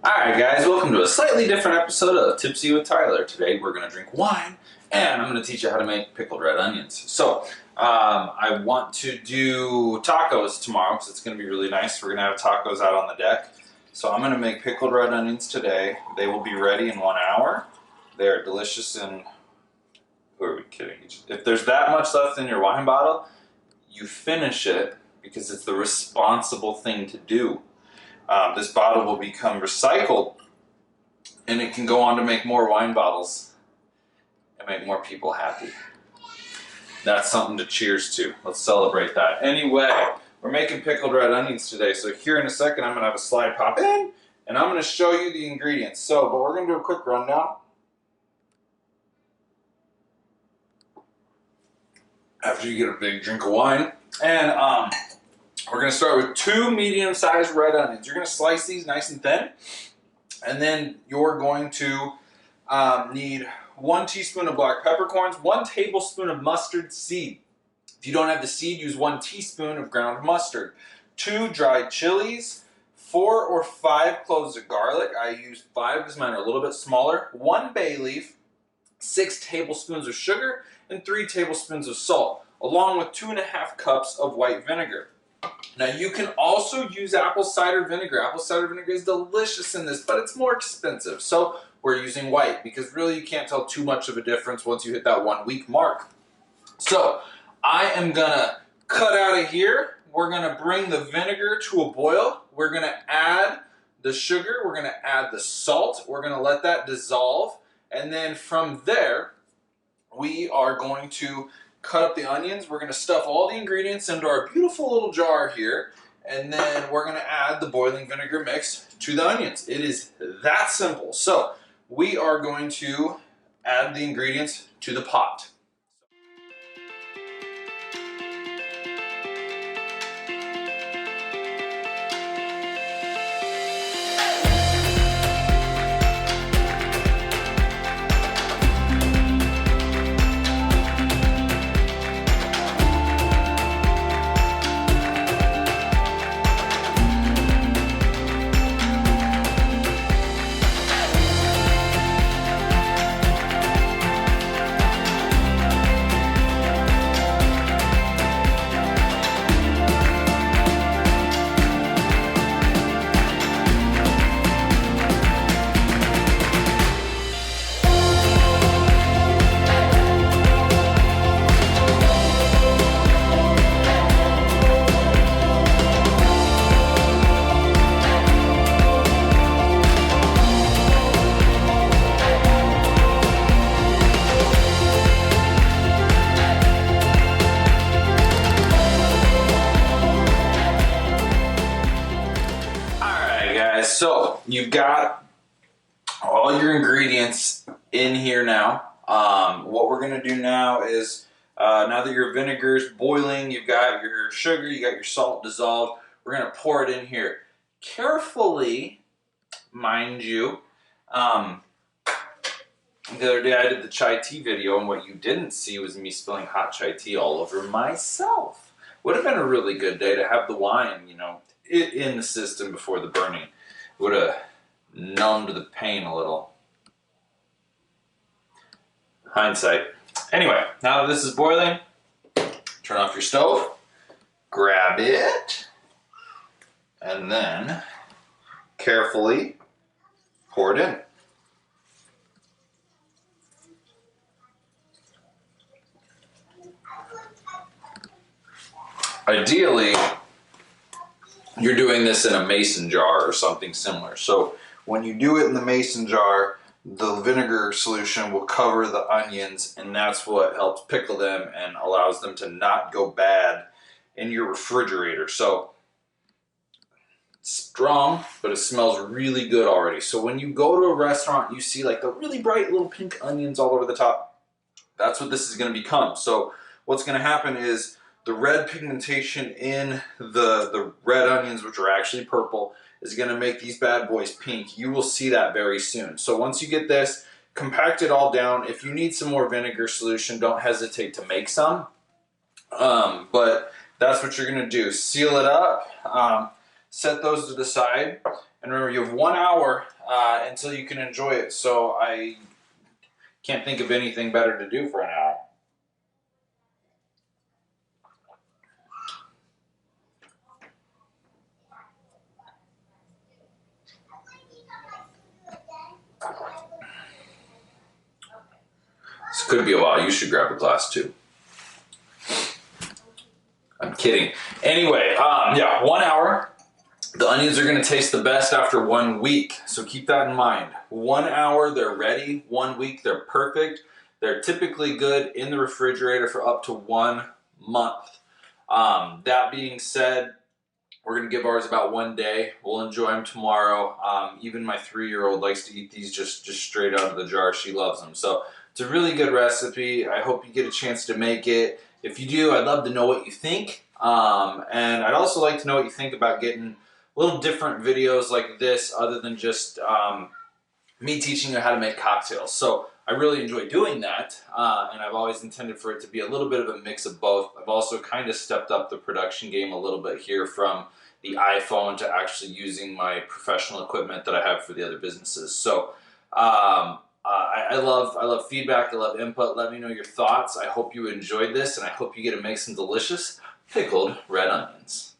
Alright guys, welcome to a slightly different episode of Tipsy with Tyler. Today we're going to drink wine and I'm going to teach you how to make pickled red onions. So, I want to do tacos tomorrow because it's going to be really nice. We're going to have tacos out on the deck. So I'm going to make pickled red onions today. They will be ready in 1 hour. They're delicious and... Who are we kidding? If there's that much left in your wine bottle, you finish it because it's the responsible thing to do. This bottle will become recycled and it can go on to make more wine bottles and make more people happy. That's something to cheers to. Let's celebrate that. Anyway, we're making pickled red onions today. So here in a second, I'm going to have a slide pop in and I'm going to show you the ingredients. So, but we're going to do a quick rundown after you get a big drink of wine. And we're going to start with 2 medium-sized red onions. You're going to slice these nice and thin. And then you're going to need 1 teaspoon of black peppercorns, 1 tablespoon of mustard seed. If you don't have the seed, use 1 teaspoon of ground mustard. 2 dried chilies, 4 or 5 cloves of garlic. I use 5 because mine are a little bit smaller. 1 bay leaf, 6 tablespoons of sugar, and 3 tablespoons of salt, along with 2½ cups of white vinegar. Now you can also use apple cider vinegar. Apple cider vinegar is delicious in this, but it's more expensive. So we're using white because really you can't tell too much of a difference once you hit that 1 week mark. So I am gonna cut out of here. We're gonna bring the vinegar to a boil. We're gonna add the sugar. We're gonna add the salt. We're gonna let that dissolve. And then from there, we are going to cut up the onions. We're going to stuff all the ingredients into our beautiful little jar here, and then we're going to add the boiling vinegar mix to the onions. It is that simple. So we are going to add the ingredients to the pot. So you've got all your ingredients in here now. What we're going to do now is, now that your vinegar is boiling, you've got your sugar, you got your salt dissolved, we're going to pour it in here. Carefully, mind you. The other day I did the chai tea video, and what you didn't see was me spilling hot chai tea all over myself. Would have been a really good day to have the wine, you know, in the system before the burning. Would have numbed the pain a little. Hindsight. Anyway, now that this is boiling, turn off your stove, grab it, and then carefully pour it in. Ideally, you're doing this in a mason jar or something similar. So when you do it in the mason jar, the vinegar solution will cover the onions, and that's what helps pickle them and allows them to not go bad in your refrigerator. So it's strong, but it smells really good already. So when you go to a restaurant and you see like the really bright little pink onions all over the top, that's what this is going to become. So what's going to happen is the red pigmentation in the red onions, which are actually purple, is going to make these bad boys pink. You will see that very soon. So once you get this, compact it all down. If you need some more vinegar solution, don't hesitate to make some. But that's what you're going to do. Seal it up. set those to the side. And remember, you have 1 hour until you can enjoy it. So I can't think of anything better to do for an hour. This could be a while. You should grab a glass too. I'm kidding. Anyway, yeah, 1 hour. The onions are going to taste the best after 1 week. So keep that in mind. 1 hour, they're ready. 1 week, they're perfect. They're typically good in the refrigerator for up to 1 month. That being said, we're going to give ours about 1 day. We'll enjoy them tomorrow. Even my 3-year-old likes to eat these just straight out of the jar. She loves them. So it's a really good recipe. I hope you get a chance to make it. If you do, I'd love to know what you think. And I'd also like to know what you think about getting little different videos like this other than just me teaching you how to make cocktails. So I really enjoy doing that, and I've always intended for it to be a little bit of a mix of both. I've also kind of stepped up the production game a little bit here from the iPhone to actually using my professional equipment that I have for the other businesses. So I love feedback, I love input. Let me know your thoughts. I hope you enjoyed this, and I hope you get to make some delicious pickled red onions.